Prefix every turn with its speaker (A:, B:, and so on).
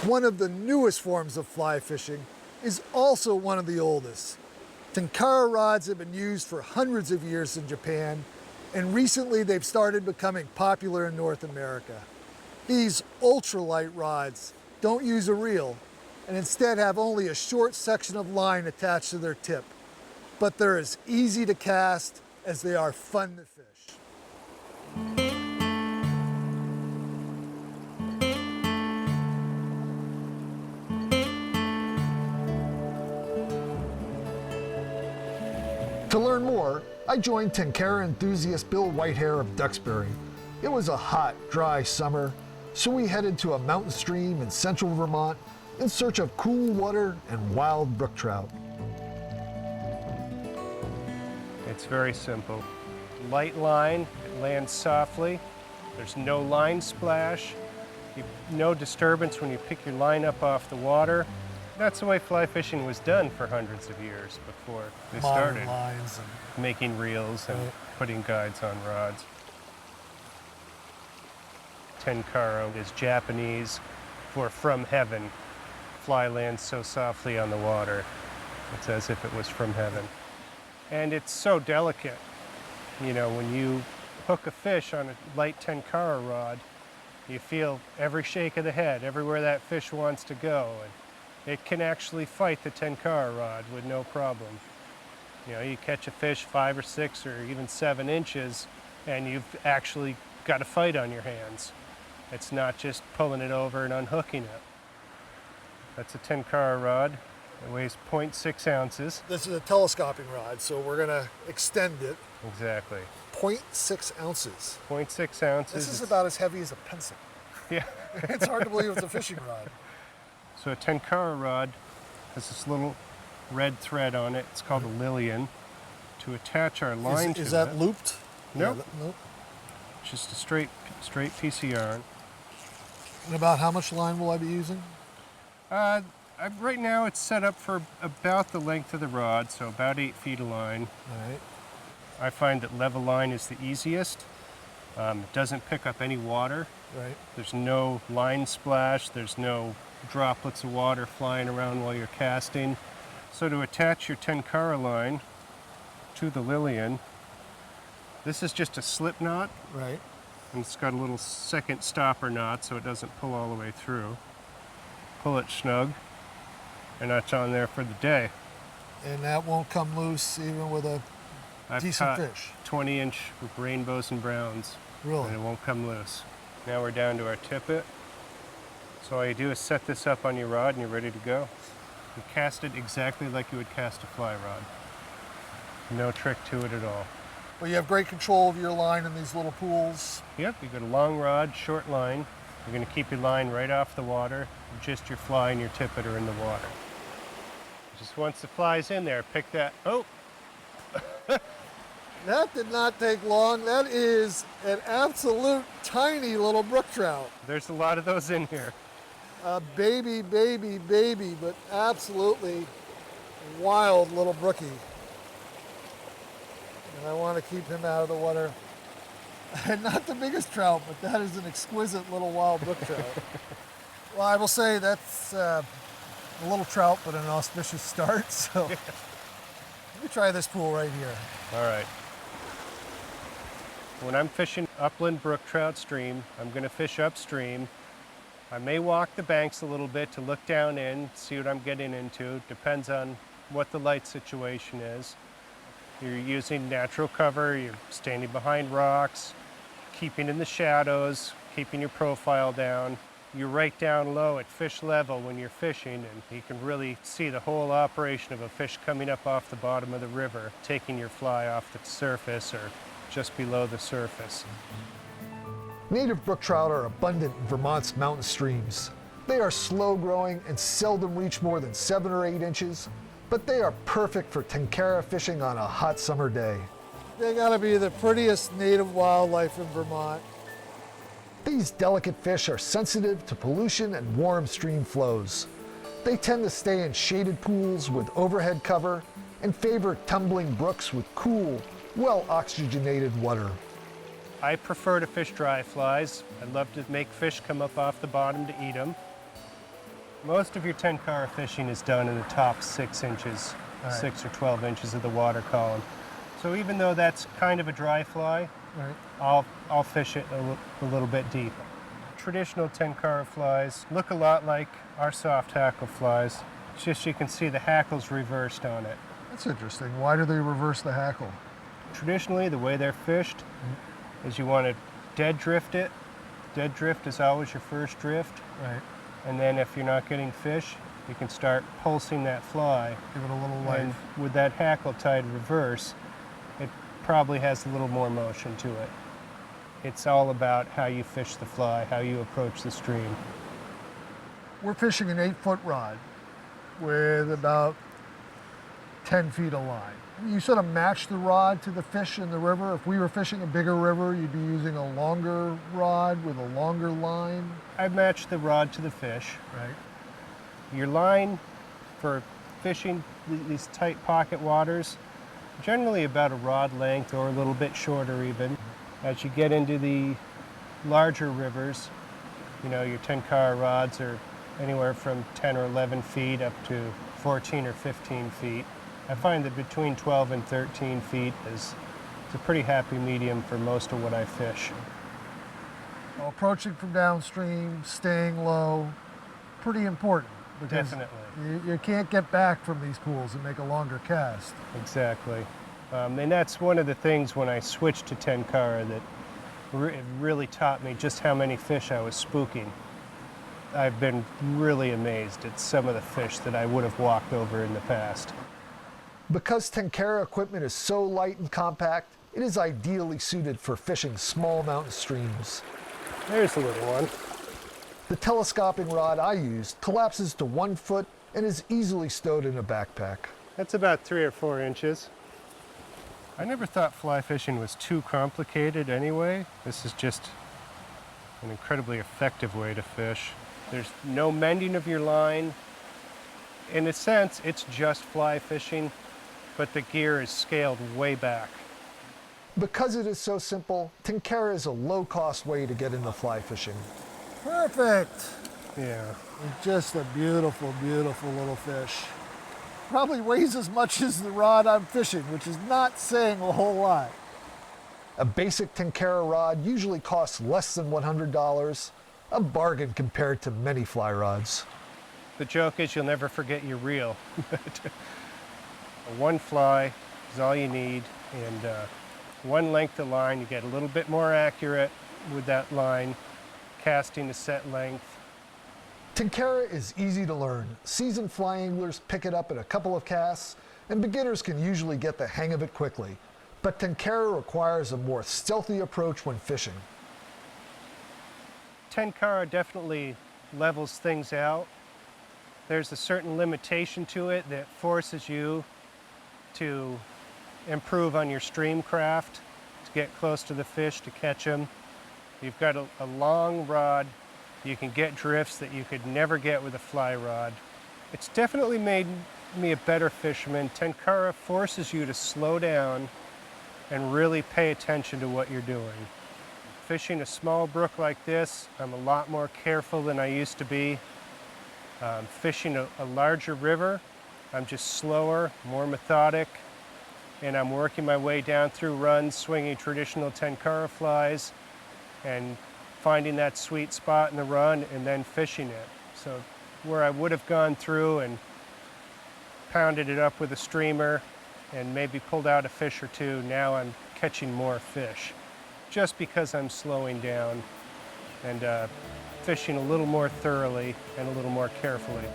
A: One of the newest forms of fly fishing is also one of the oldest. Tenkara rods have been used for hundreds of years in Japan, and recently they've started becoming popular in North America. These ultralight rods don't use a reel and instead have only a short section of line attached to their tip, but they're as easy to cast as they are fun to fish. To learn more, I joined Tenkara enthusiast Bill Whitehair of Duxbury. It was a hot, dry summer, so we headed to a mountain stream in central Vermont in search of cool water and wild brook trout.
B: It's very simple. Light line, it lands softly. There's no line splash. No disturbance when you pick your line up off the water. That's the way fly fishing was done for hundreds of years before they started
A: lines and
B: making reels and putting guides on rods. Tenkara is Japanese for from heaven. Fly lands so softly on the water. It's as if it was from heaven. And it's so delicate. You know, when you hook a fish on a light Tenkara rod, you feel every shake of the head, everywhere that fish wants to go. And it can actually fight the Tenkara rod with no problem. You know, you catch a fish 5 or 6 or even 7 inches, and you've actually got a fight on your hands. It's not just pulling it over and unhooking it. That's a Tenkara rod. It weighs 0.6 ounces.
A: this is a telescoping rod, so we're gonna extend it.
B: Exactly.
A: 0.6 ounces.
B: 0.6 ounces.
A: This is about as heavy as a pencil.
B: Yeah.
A: It's hard to believe it's a fishing rod.
B: So a Tenkara rod has this little red thread on it. It's called a lilian. To attach our line to it.
A: Is that looped?
B: Nope.
A: Yeah, nope.
B: Just a straight piece of yarn.
A: And about how much line will I be using?
B: Right now it's set up for about the length of the rod, so about 8 feet of line.
A: All right.
B: I find that level line is the easiest. It doesn't pick up any water.
A: Right.
B: There's no line splash. There's no droplets of water flying around while you're casting. So to attach your Tenkara line to the lilian, this is just a slip knot.
A: Right.
B: And it's got a little second stopper knot so it doesn't pull all the way through. Pull it snug, and that's on there for the day.
A: And that won't come loose even with a
B: I've
A: decent
B: caught
A: fish.
B: 20-inch with rainbows and browns.
A: Really?
B: And it won't come loose. Now we're down to our tippet. So all you do is set this up on your rod and you're ready to go. You cast it exactly like you would cast a fly rod. No trick to it at all.
A: Well, you have great control of your line in these little pools.
B: Yep, you've got a long rod, short line. You're going to keep your line right off the water. Just your fly and your tippet are in the water. Just once the fly's in there, pick that. Oh!
A: That did not take long. That is an absolute tiny little brook trout.
B: There's a lot of those in here.
A: A baby, but absolutely wild little brookie. And I want to keep him out of the water. And not the biggest trout, but that is an exquisite little wild brook trout. Well, I will say that's a little trout, but an auspicious start. So let me try this pool right here.
B: All right. When I'm fishing upland brook trout stream, I'm going to fish upstream. I may walk the banks a little bit to look down in, see what I'm getting into. Depends on what the light situation is. You're using natural cover, you're standing behind rocks, keeping in the shadows, keeping your profile down. You're right down low at fish level when you're fishing, and you can really see the whole operation of a fish coming up off the bottom of the river, taking your fly off the surface or just below the surface.
A: Native brook trout are abundant in Vermont's mountain streams. They are slow growing and seldom reach more than 7 or 8 inches, but they are perfect for Tenkara fishing on a hot summer day. They gotta be the prettiest native wildlife in Vermont. These delicate fish are sensitive to pollution and warm stream flows. They tend to stay in shaded pools with overhead cover and favor tumbling brooks with cool, well-oxygenated water.
B: I prefer to fish dry flies. I love to make fish come up off the bottom to eat them. Most of your Tenkara fishing is done in the top 6 inches,
A: Right.
B: 6 or 12 inches of the water column. So even though that's kind of a dry fly,
A: Right.
B: I'll fish it a little bit deep. Traditional Tenkara flies look a lot like our soft hackle flies. It's just you can see the hackle's reversed on it.
A: That's interesting. Why do they reverse the hackle?
B: Traditionally, the way they're fished is you want to dead drift it. Dead drift is always your first drift.
A: Right.
B: And then if you're not getting fish, you can start pulsing that fly.
A: Give it a little
B: And
A: life.
B: with that hackle tied reverse, it probably has a little more motion to it. It's all about how you fish the fly, how you approach the stream.
A: We're fishing an 8-foot rod with about 10 feet of line. You sort of match the rod to the fish in the river. If we were fishing a bigger river, you'd be using a longer rod with a longer line.
B: I match the rod to the fish.
A: Right.
B: Your line for fishing these tight pocket waters, generally about a rod length or a little bit shorter even. As you get into the larger rivers, you know, your Tenkara rods are anywhere from 10 or 11 feet up to 14 or 15 feet. I find that between 12 and 13 feet is a pretty happy medium for most of what I fish.
A: Well, approaching from downstream, staying low, pretty important. Because
B: Definitely.
A: you can't get back from these pools and make a longer cast.
B: Exactly. And that's one of the things when I switched to Tenkara that really taught me just how many fish I was spooking. I've been really amazed at some of the fish that I would have walked over in the past.
A: Because Tenkara equipment is so light and compact, it is ideally suited for fishing small mountain streams.
B: There's a little one.
A: The telescoping rod I used collapses to 1 foot and is easily stowed in a backpack.
B: That's about 3 or 4 inches. I never thought fly fishing was too complicated anyway. This is just an incredibly effective way to fish. There's no mending of your line. In a sense, it's just fly fishing, but the gear is scaled way back.
A: Because it is so simple, Tenkara is a low-cost way to get into fly fishing.
C: Perfect.
B: Yeah.
C: Just a beautiful, beautiful little fish. Probably weighs as much as the rod I'm fishing, which is not saying a whole lot.
A: A basic Tenkara rod usually costs less than $100, a bargain compared to many fly rods.
B: The joke is you'll never forget your reel. One fly is all you need, and one length of line. You get a little bit more accurate with that line, casting a set length.
A: Tenkara is easy to learn. Seasoned fly anglers pick it up in a couple of casts, and beginners can usually get the hang of it quickly. But Tenkara requires a more stealthy approach when fishing.
B: Tenkara definitely levels things out. There's a certain limitation to it that forces you to improve on your Streamcraft, to get close to the fish, to catch them. You've got a long rod. You can get drifts that you could never get with a fly rod. It's definitely made me a better fisherman. Tenkara forces you to slow down and really pay attention to what you're doing. Fishing a small brook like this, I'm a lot more careful than I used to be. Fishing a larger river, I'm just slower, more methodic, and I'm working my way down through runs, swinging traditional Tenkara flies, and finding that sweet spot in the run and then fishing it. So where I would have gone through and pounded it up with a streamer and maybe pulled out a fish or two, now I'm catching more fish just because I'm slowing down and fishing a little more thoroughly and a little more carefully.